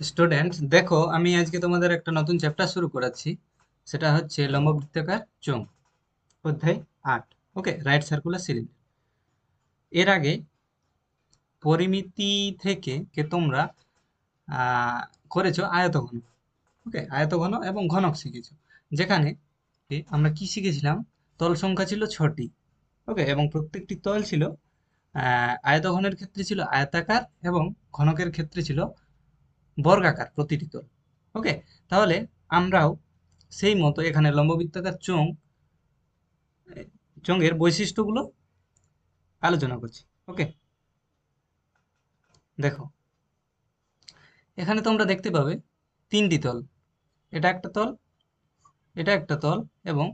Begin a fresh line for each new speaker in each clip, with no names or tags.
Students দেখো, আমি আজকে তোমাদের একটা নতুন চ্যাপ্টার শুরু করাচ্ছি। সেটা হচ্ছে লম্ববৃত্তাকার চোঙ, অধ্যায় 8। ওকে, রাইট সার্কুলার সিলিন্ডার। এর আগে পরিমিতি থেকে তোমরা করেছো আয়তঘন। ওকে, আয়তঘন এবং ঘনক শিখেছো, যেখানে আমরা কি শিখেছিলাম? তল সংখ্যা ছিল 6টি। ওকে, এবং প্রত্যেকটি তল ছিল আয়তঘনের ক্ষেত্রে ছিল আয়তাকার এবং ঘনকের ক্ষেত্রে ছিল বর্গাকার প্রতিটি তল। ওকে, তাহলে আমরাও সেই মতো এখানে লম্ববৃত্তাকার চোঙের বৈশিষ্ট্যগুলো আলোচনা করছি। ওকে, দেখো, এখানে তোমরা দেখতে পাবে 3টি তল। এটা একটা তল, এটা একটা তল, এবং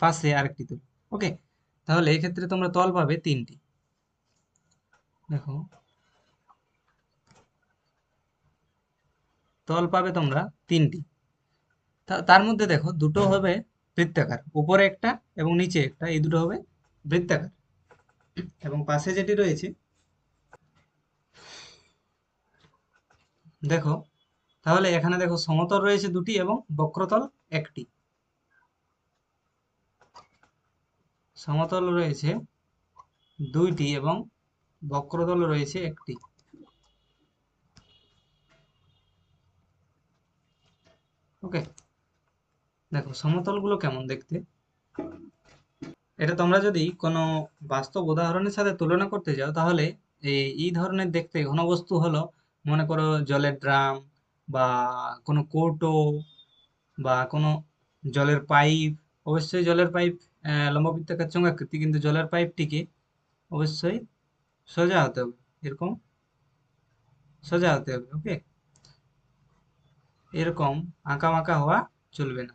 পাশে আরেকটি তল। ওকে, তাহলে এক্ষেত্রে তোমরা তল পাবে 3টি। দেখো, তল পাবে তোমরা 3টি। তার মধ্যে দেখো, দুটো হবে বৃত্তাকার, উপরে একটা এবং নিচে একটা, এই দুটো হবে বৃত্তাকার। এবং পাশে যেটি রয়েছে, দেখো, তাহলে এখানে দেখো সমতল রয়েছে 2টি এবং বক্রতল 1টি। সমতল রয়েছে 2টি এবং বক্রতল রয়েছে 1টি। ওকে, দেখো সমতলগুলো কেমন দেখতে। এটা তোমরা যদি কোনো বাস্তব উদাহরণের সাথে তুলনা করতে যাও, তাহলে এই ধরনের দেখতে ঘনবস্তু হলো, মনে করো জলের ড্রাম, বা কোনো কৌটো, বা কোনো জলের পাইপ। অবশ্যই জলের পাইপ লম্ববৃত্তাকার চোঙাকৃতি, কিন্তু জলের পাইপটিকে অবশ্যই সোজা হতে হবে, এরকম সোজা হতে হবে। ওকে, এরকম আঁকা বাঁকা হওয়া চলবে না।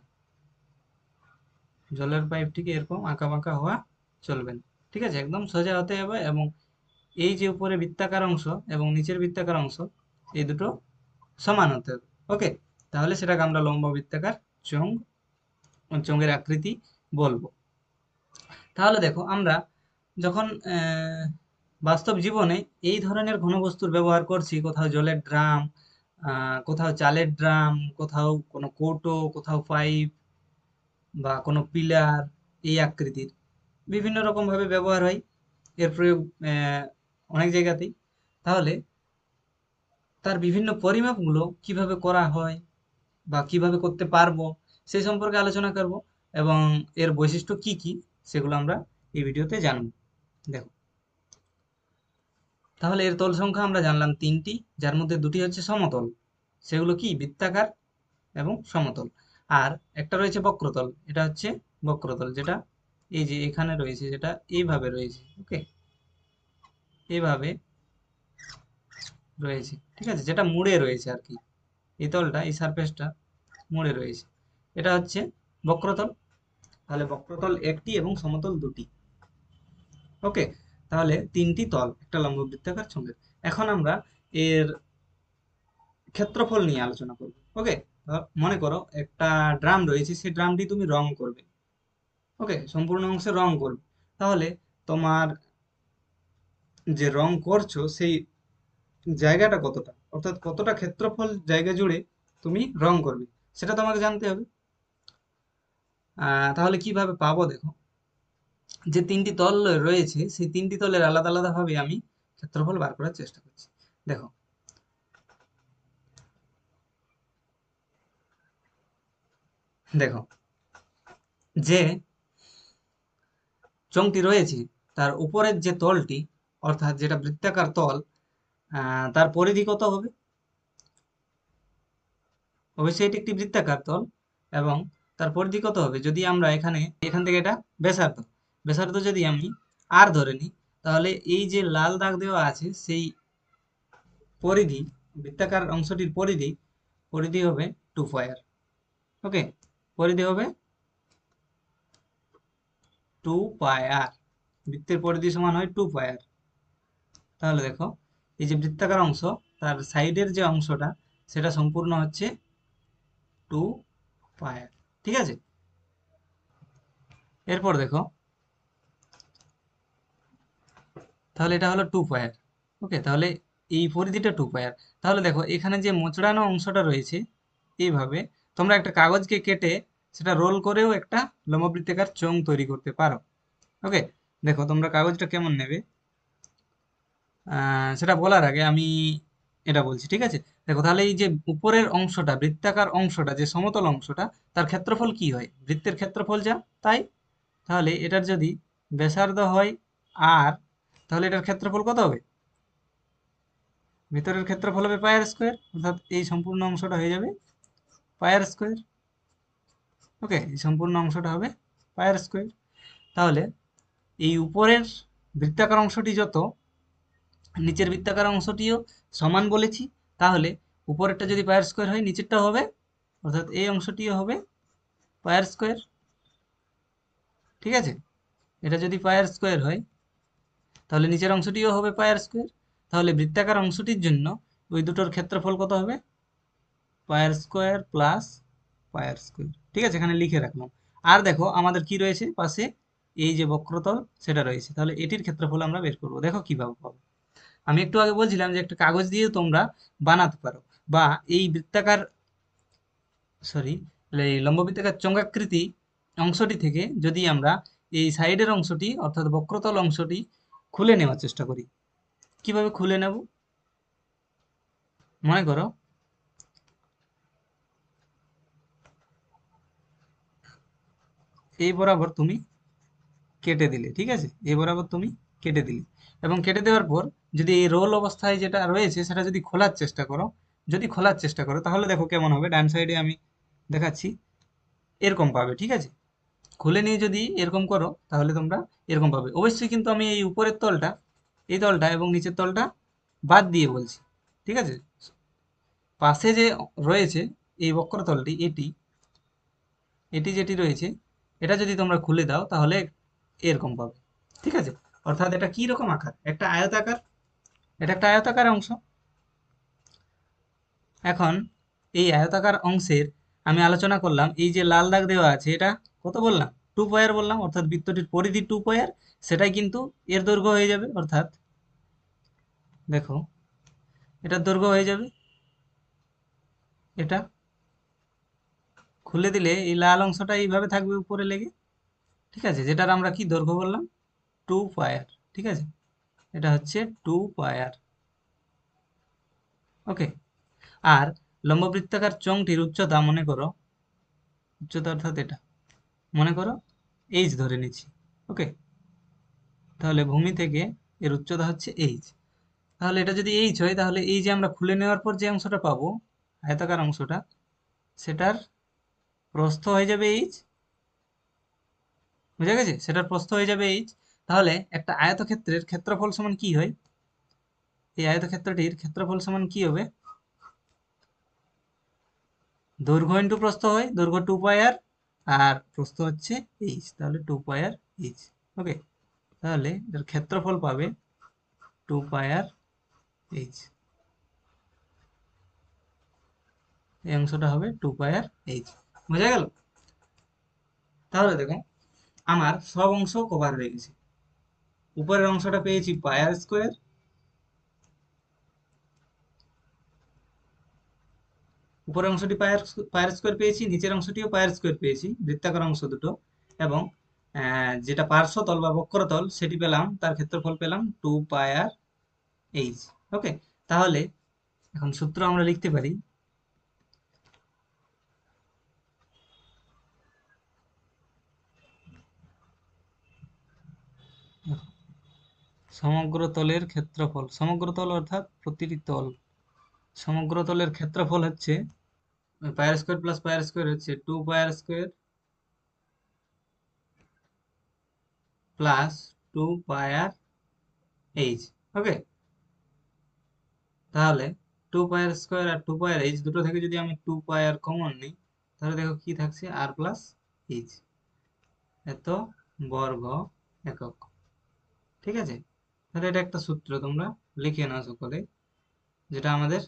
জলের পাইপটিকে এরকম আঁকা বাঁকা হওয়া চলবে না। ঠিক আছে, একদম সোজা হতে হবে। এবং এই যে উপরে বৃত্তাকার অংশ এবং নিচের বৃত্তাকার অংশ, এই দুটো সমান হতে হবে। ওকে, তাহলে সেটাকে আমরা লম্ব বৃত্তাকার চোঙ, চোঙের আকৃতি বলবো। তাহলে দেখো, আমরা যখন বাস্তব জীবনে এই ধরনের ঘনবস্তুর ব্যবহার করছি, কোথাও জলের ড্রাম, কোথাও চালের ড্রাম, কোথাও কোনো কৌটো, কোথাও পাইপ, বা কোনো পিলার, এই আকৃতির বিভিন্ন রকম ভাবে ব্যবহার হয়। এর প্রয়োগ অনেক জায়গাতেই। তাহলে তার বিভিন্ন পরিমাপগুলো কিভাবে করা হয় বা কিভাবে করতে পারবো, সেই সম্পর্কে আলোচনা করব। এবং এর বৈশিষ্ট্য কি কি, সেগুলো আমরা এই ভিডিওতে জানব। দেখো, তাহলে এর তল সংখ্যা আমরা জানলাম 3টি, যার মধ্যে 2টি হচ্ছে সমতল। সেগুলো কি? বৃত্তাকার এবং সমতল। আর একটা রয়েছে বক্রতল, এটা হচ্ছে বক্রতল, যেটা এই যে এখানে রয়েছে, যেটা এইভাবে রয়েছে। ওকে, এইভাবে রয়েছে। ঠিক আছে, যেটা মুড়ে রয়েছে আর কি, এই তলটা, এই সারফেসটা মুড়ে রয়েছে, এটা হচ্ছে বক্রতল। তাহলে বক্রতল 1টি এবং সমতল 2টি। ওকে, তাহলে 3টি তল একটা লম্ব বৃত্তাকার চোঙের। এখন আমরা এর ক্ষেত্রফল নিয়ে আলোচনা করব। ওকে, মনে করো একটা ড্রাম রয়েছে, সেই ড্রামটি তুমি রং করবে। ওকে, সম্পূর্ণ অংশে রং করবে। তাহলে তোমার যে রং করছো, সেই জায়গাটা কতটা, অর্থাৎ কতটা ক্ষেত্রফল জায়গা জুড়ে তুমি রং করবে, সেটা তোমাকে জানতে হবে। তাহলে কিভাবে পাবো? দেখো, যে 3টি তল রয়েছে, সেই 3টি তলের আলাদা আলাদা ভাবে আমি ক্ষেত্রফল বার করার চেষ্টা করছি। দেখো, দেখো, যে চোঙটি রয়েছে, তার উপরের যে তলটি, অর্থাৎ যেটা বৃত্তাকার তল, তার পরিধি কত হবে? অবশ্যই এটি একটি বৃত্তাকার তল, এবং তার পরিধি কত হবে? যদি আমরা এখান থেকে এটা ব্যাসার্ধ, ব্যাসার্ধ যদি আমি আর ধরে নিই, তাহলে এই যে লাল দাগ দেওয়া আছে, সেই পরিধি, বৃত্তাকার অংশটির পরিধি, পরিধি হবে 2 পাই। ওকে, পরিধি হবে 2 পাই। বৃত্তের পরিধি সমান হয় 2 পাই। তাহলে দেখো, এই যে বৃত্তাকার অংশ, তার সাইডের যে অংশটা, সেটা সম্পূর্ণ হচ্ছে 2 পাই। ঠিক আছে, এরপর দেখো, তাহলে এটা হলো 2 পাই। ওকে, তাহলে এই পরিধিটা 2 পাই আর। তাহলে দেখো এখানে যে মোচড়ানো অংশটা রয়েছে, এইভাবে তোমরা একটা কাগজকে কেটে সেটা রোল করেও একটা লম্ববৃত্তাকার চোঙ তৈরি করতে পারো। ওকে, দেখো তোমরা কাগজটা কেমন নেবে সেটা বলার আগে আমি এটা বলছি, ঠিক আছে? দেখো তাহলে এই যে উপরের অংশটা, বৃত্তাকার অংশটা, যে সমতল অংশটা, তার ক্ষেত্রফল কি হয়? বৃত্তের ক্ষেত্রফল যা তাই। তাহলে এটার যদি ব্যাসার্ধ হয় আর, তাহলে এটার ক্ষেত্রফল কত হবে? ভিতরের ক্ষেত্রফল হবে পাই আর স্কোয়ার, অর্থাৎ এই সম্পূর্ণ অংশটা হয়ে যাবে পাই আর স্কোয়ার। ওকে, এই সম্পূর্ণ অংশটা হবে পাই আর স্কোয়ার। তাহলে এই উপরের বৃত্তাকার অংশটি যত, নিচের বৃত্তাকার অংশটিও সমান বলেছি। তাহলে উপরেরটা যদি পাই আর স্কোয়ার হয়, নিচেরটাও হবে, অর্থাৎ এই অংশটিও হবে পাই আর স্কোয়ার। ঠিক আছে, এটা যদি পাই আর স্কোয়ার হয়, তাহলে নিচের অংশটিও হবে পাই আর স্কোয়ার। তাহলে বৃত্তাকার অংশটির জন্য ওই দুটোর ক্ষেত্রফল কত হবে? পাই আর স্কোয়ার প্লাস পাই আর স্কোয়ার। ঠিক আছে, এখানে লিখে রাখলাম। আর দেখো আমাদের কি রয়েছে পাশে? এই যে বক্রতল সেটা রয়েছে, তাহলে এটির ক্ষেত্রফল আমরা বের করবো। দেখো কিভাবে পাবো। আমি একটু আগে বলছিলাম যে একটা কাগজ দিয়ে তোমরা বানাতে পারো, বা এই বৃত্তাকার, সরি, এই লম্ববৃত্তাকার চঙ্গাকৃতি অংশটি থেকে যদি আমরা এই সাইডের অংশটি অর্থাৎ বক্রতল অংশটি খুলে নেওয়ার চেষ্টা করি। কিভাবে খুলে নেব? মনে করো এই বরাবর তুমি কেটে দিলে, ঠিক আছে, এই বরাবর তুমি কেটে দিলে, এবং কেটে দেওয়ার পর যদি এই রোল অবস্থায় যেটা রয়েছে সেটা যদি খোলার চেষ্টা করো, যদি খোলার চেষ্টা করো, তাহলে দেখো কেমন হবে। ডান সাইডে আমি দেখাচ্ছি, এরকম পাবে। ঠিক আছে, খুলে নিয়ে যদি এরকম করো তাহলে তোমরা এরকম পাবে। অবশ্যই কিন্তু আমি এই উপরের তলটা, এই তলটা এবং নিচের তলটা বাদ দিয়ে বলছি। ঠিক আছে, পাশে যে রয়েছে এই বক্রতলটি, এটি এটি যেটি রয়েছে, এটা যদি তোমরা খুলে দাও তাহলে এরকম পাবে। ঠিক আছে, অর্থাৎ এটা কি রকম আকার? একটা আয়তাকার, এটা একটা আয়তাকার অংশ। এখন এই আয়তাকার অংশের আমি আলোচনা করলাম, এই যে লাল দাগ দেওয়া আছে এটা কত বললাম? 2 পাই আর বললাম, অর্থাৎ বৃত্তটির পরিধি 2 পাই আর, সেটাই কিন্তু এর দৈর্ঘ্য হয়ে যাবে। অর্থাৎ দেখো এটার দৈর্ঘ্য হয়ে যাবে এটা। খুলে দিলে এই লাল অংশটা এইভাবে থাকবে উপরে লেগে। ঠিক আছে, যেটার আমরা কি দৈর্ঘ্য বললাম? 2 পাই আর। ঠিক আছে, এটা হচ্ছে 2 পাই আর। ওকে, আর লম্ববৃত্তাকার চোঙটির উচ্চতা মনে করো, উচ্চতা অর্থাৎ এটা মনে করো এইচ ধরে নিচ্ছি। ওকে, তাহলে ভূমি থেকে এর উচ্চতা হচ্ছে এইচ। তাহলে এটা যদি এইচ হয়, তাহলে এই যে আমরা খুলে নেওয়ার পর যে অংশটা পাবো, আয়তাকার অংশটা, সেটার প্রস্থ হয়ে যাবে এইচ। বুঝা গেছে? সেটার প্রস্থ হয়ে যাবে এইচ। তাহলে একটা আয়তক্ষেত্রের ক্ষেত্রফল সমান কি হয়? এই আয়তক্ষেত্রটির ক্ষেত্রফল সমান কি হবে? দৈর্ঘ্য ইন্টু প্রস্থ হয়, দৈর্ঘ্য 2 পাই আর, আর প্রস্থ হচ্ছে এইচ, তাহলে 2 পাই আর এইচ। ওকে, তাহলে এটার ক্ষেত্রফল পাবে 2 পাই আর এইচ। এই অংশটা হবে 2 পাই আর এইচ। বোঝা গেল? তাহলে দেখো আমার সব অংশ কভার হয়ে গেছে। উপরের অংশটা পেয়েছি পাই আর স্কোয়ার, উপরের অংশটি পাই আর স্কোয়ার পেয়েছি, নিচের অংশটিও পাই আর স্কোয়ার পেয়েছি, বৃত্তাকার অংশ দুটো। এবং যেটা পার্শ্বতল বা বক্রতল সেটি পেলাম, তার ক্ষেত্রফল পেলাম 2 পাই আর এইচ। ওকে, তাহলে এখন সূত্র আমরা লিখতে পারি, সমগ্র তলের ক্ষেত্রফল, সমগ্র তল অর্থাৎ প্রতিটি তল, সমগ্র তলের ক্ষেত্রফল হচ্ছে পাই আর স্কোয়ার প্লাস পাই আর স্কোয়ার হচ্ছে 2 পাই আর স্কোয়ার প্লাস 2 পাই আর এইচ। ওকে, তাহলে 2 পাই আর স্কোয়ার আর 2 পাই আর এইচ দুটো থেকে যদি আমি 2 পাই আর কমন নিই, তাহলে দেখো কি থাকছে? আর প্লাস এইচ, এত বর্গ একক। ঠিক আছে, তাহলে এটা একটা সূত্র, তোমরা লিখে নাও সকলে, যেটা আমাদের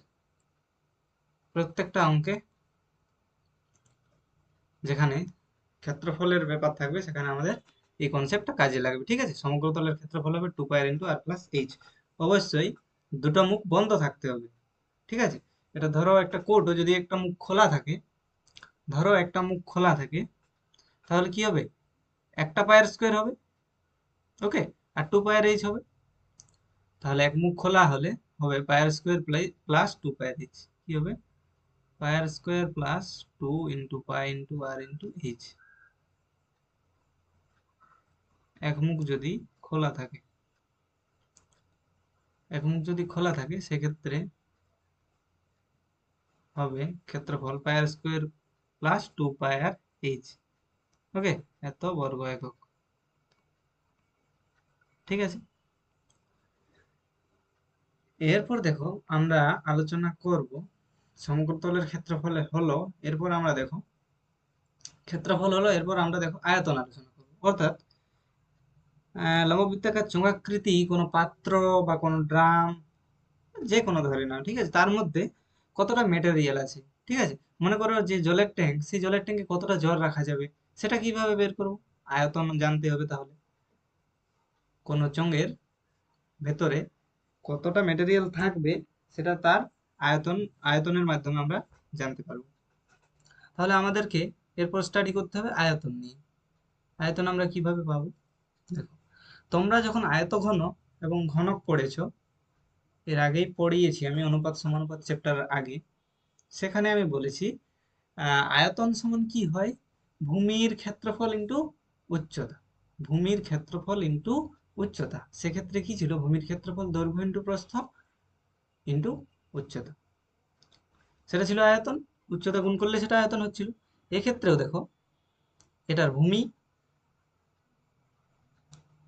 প্রত্যেকটা অঙ্কে যেখানে ক্ষেত্রফলের ব্যাপার থাকবে সেখানে আমাদের এই কনসেপ্টটা কাজে লাগবে। ঠিক আছে, সমগ্র তলের ক্ষেত্রফল হবে 2 পাই আর ইন্টু আর প্লাস এইচ। অবশ্যই দুটো মুখ বন্ধ থাকতে হবে। ঠিক আছে, এটা ধরো একটা কৌটো, যদি একটা মুখ খোলা থাকে, ধরো একটা মুখ খোলা থাকে, তাহলে কি হবে? একটা পায়ের স্কোয়ার হবে। ওকে, আর 2 পায়ের এইচ হবে। তাহলে এক মুখ খোলা হলে হবে পায়ের স্কোয়ার প্লাস 2 পায়ের এইচ। কি হবে? পায়ের স্কোয়ার প্লাস 2 × পাই × আর × এইচ। এক মুখ যদি খোলা থাকে, এক মুখ যদি খোলা থাকে সেক্ষেত্রে হবে ক্ষেত্রফল পায়ের স্কোয়ার প্লাস 2 পাই আর এইচ। ওকে, এত বর্গ একক। ঠিক আছে, এরপর দেখো আমরা আলোচনা করব সমগ্রতলের ক্ষেত্রফল হলো, এরপর আমরা দেখো ক্ষেত্রফল হলো, এরপর আমরা দেখো আয়তন আলোচনা করব। অর্থাৎ লম্ববৃত্তাকার চোঙাকৃতি কোনো পাত্র বা কোনো ড্রাম, যে কোনো ধরে নাও, ঠিক আছে, তার মধ্যে কতটা মেটেরিয়াল আছে। ঠিক আছে, মনে করো যে জলের ট্যাঙ্ক, সেই জলের ট্যাঙ্কে কতটা জল রাখা যাবে, সেটা কিভাবে বের করব? আয়তন জানতে হবে। তাহলে কোনো চোঙের ভেতরে কতটা মেটেরিয়াল থাকবে সেটা তার আয়তন, আয়তনের মাধ্যমে আমরা জানতে পারবো। তাহলে আমাদেরকে এরপর স্টাডি করতে হবে আয়তন নিয়ে। আয়তন আমরা কিভাবে পাবো? দেখো, তোমরা যখন আয়তঘন এবং ঘনক পড়েছো, এর আগেই পড়িয়েছি আমি অনুপাত সমানুপাত চ্যাপ্টার আগে, সেখানে আমি বলেছি আয়তন সমান কি হয়? ভূমির ক্ষেত্রফল ইন্টু উচ্চতা। ভূমির ক্ষেত্রফল ইন্টু উচ্চতা। সেক্ষেত্রে কি ছিল? ভূমির ক্ষেত্রফল দৈর্ঘ্য ইন্টু প্রস্থ ইন্টু উচ্চতা, সেটা ছিল আয়তন। উচ্চতা গুণ করলে সেটা আয়তন হচ্ছিল। এক্ষেত্রেও দেখো, এটার ভূমি,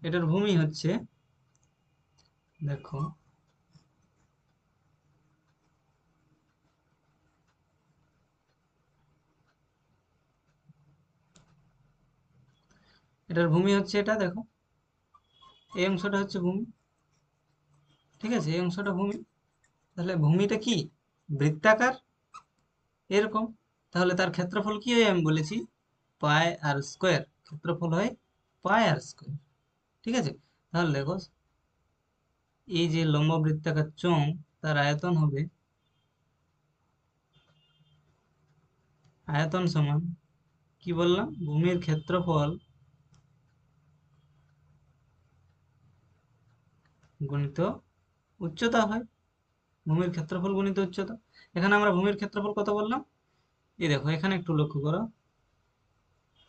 এটার ভূমি হচ্ছে, দেখো এটার ভূমি হচ্ছে, এটা দেখো, এই অংশটা হচ্ছে ভূমি। ঠিক আছে, এই অংশটা ভূমি। তাহলে ভূমিটা কি? বৃত্তাকার, এরকম। তাহলে তার ক্ষেত্রফল কি হয়? আমি বলেছি পাই আর স্কোয়ার। ক্ষেত্রফল হয় পাই আর স্কোয়ার। ঠিক আছে, তাহলে দেখো, এই যে লম্ব বৃত্তাকার চোঙ, তার আয়তন হবে, আয়তন সমান কি বললাম? ভূমির ক্ষেত্রফল গুণিত উচ্চতা হয়। ভূমির ক্ষেত্রফল গুণিত উচ্চতা। এখানে আমরা ভূমির ক্ষেত্রফল কত বললাম? এই দেখো, এখানে একটু লক্ষ্য করো,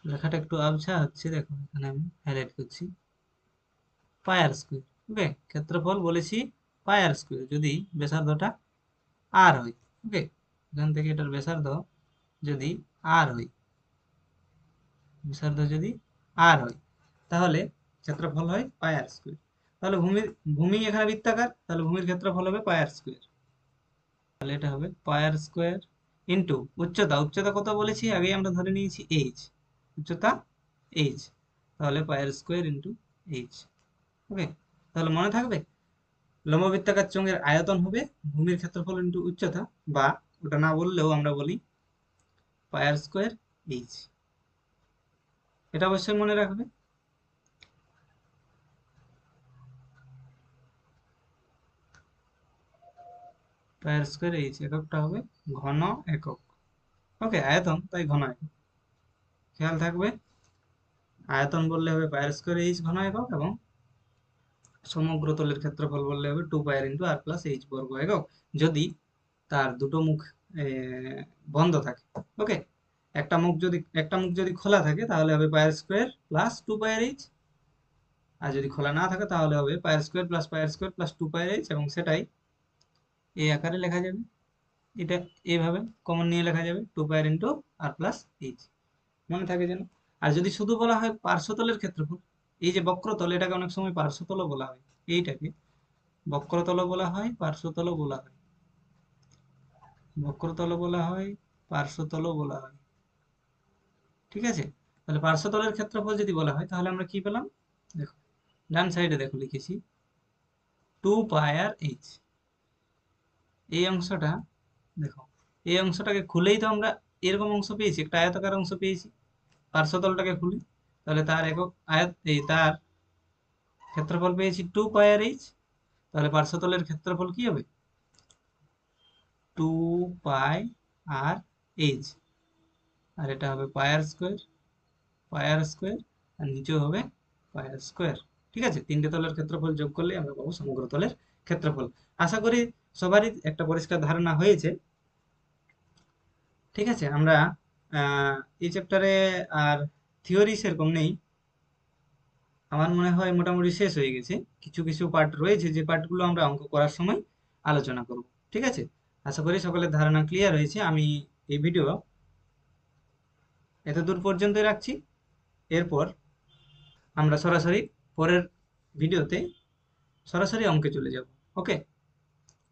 লেখাটা একটু আবছা হচ্ছে, দেখো এখানে আমি হাইলাইট করছি পাই আর স্কোয়ার। ওকে, ক্ষেত্রফল বলেছি পাই আর স্কোয়ার যদি ব্যাসার্ধটা আর হয়। ওকে, এখান থেকে এটার ব্যাসার্ধ যদি আর হয়, ব্যাসার্ধ যদি আর হয়, তাহলে ক্ষেত্রফল হয় পাই আর স্কোয়ার। তাহলে ভূমি এখানে বৃত্তাকার, তাহলে ভূমির ক্ষেত্রফল হবে পাই আর স্কোয়ার। তাহলে এটা হবে পাই আর স্কোয়ার ইন্টু উচ্চতা। উচ্চতা কত বলেছি? আগেই আমরা ধরে নিয়েছি এইচ। উচ্চতা এইচ, তাহলে পাই আর স্কোয়ার ইন্টু এইচ। ওকে, তাহলে মনে থাকবে লম্ববৃত্তাকার চোঙের আয়তন হবে ভূমির ক্ষেত্রফল ইন্টু উচ্চতা, বা ওটা না বললেও আমরা বলি পাই আর স্কোয়ার এইচ। এটা অবশ্যই মনে রাখবে। পাই আর স্কোয়ার এইচ, এককটা হবে ঘন একক। ওকে, আয়তন তাই ঘন একক, খেয়াল থাকবে। আয়তন বললে হবে পাই আর স্কোয়ার এইচ ঘন একক, এবং সমগ্র তলের ক্ষেত্রফল বললে হবে 2 পাই ইন্টু আর প্লাস এইচ বর্গ একক, যদি তার দুটো মুখ বন্ধ থাকে। ওকে, একটা মুখ যদি খোলা থাকে তাহলে হবে পাই আর স্কোয়ার প্লাস 2 পাই আর এইচ, আর যদি খোলা না থাকে তাহলে হবে পাই আর স্কোয়ার প্লাস পাই আর স্কোয়ার প্লাস 2 পাই আর এইচ, এবং সেটাই এই আকারে লেখা যাবে। এটা এইভাবে কমন নিয়ে লেখা যাবে 2 পাই ইন্টু আর প্লাস এইচ, মনে থাকে যেন। আর যদি শুধু বলা হয় পার্শ্বতলের ক্ষেত্রফল, এই যে বক্রতল, এটাকে অনেক সময় পার্শ্বতলও বলা হয়, এইটাকে বক্রতলও বলা হয়, পার্শ্বতলও বলা হয়। বক্রতলও বলা হয়, পার্শ্বতলও বলা হয়। ঠিক আছে, তাহলে পার্শ্বতলের ক্ষেত্রফল যদি বলা হয় তাহলে আমরা কি পেলাম? দেখো, ডান সাইডে দেখো লিখেছি 2 পাই আর এইচ। এই অংশটা দেখো, এই অংশটাকে খুলেই তো আমরা এরকম অংশ পেয়েছি, একটা আয়তাকার অংশ পেয়েছি। পার্শ্বতলটাকে খুলি, তাহলে তার একক আয়ত, এই তার ক্ষেত্রফল পেয়েছি 2 পাই আর এইচ। তাহলে পার্শ্বতলের ক্ষেত্রফল কি হবে? 2 পাই আর এইচ, আর এটা হবে পাই আর স্কোয়ার, আর নিচেও হবে পাই আর স্কোয়ার। ঠিক আছে, তিনটে তলের ক্ষেত্রফল যোগ করলে আমরা পাবো সমগ্র তলের ক্ষেত্রফল। আশা করি সবারই একটা পরিষ্কার ধারণা হয়েছে। ঠিক আছে, আমরা এই চ্যাপ্টারে আর থিওরি সেরকম নেই, আমার মনে হয় মোটামুটি শেষ হয়ে গেছে। কিছু কিছু পার্ট রয়েছে, যে পার্টগুলো আমরা অঙ্ক করার সময় আলোচনা করব। ঠিক আছে, আশা করি সকলের ধারণা ক্লিয়ার হয়েছে। আমি এই ভিডিও এত দূর পর্যন্তই রাখছি। এরপর আমরা সরাসরি পরের ভিডিওতে সরাসরি অঙ্কে চলে যাব। ওকে।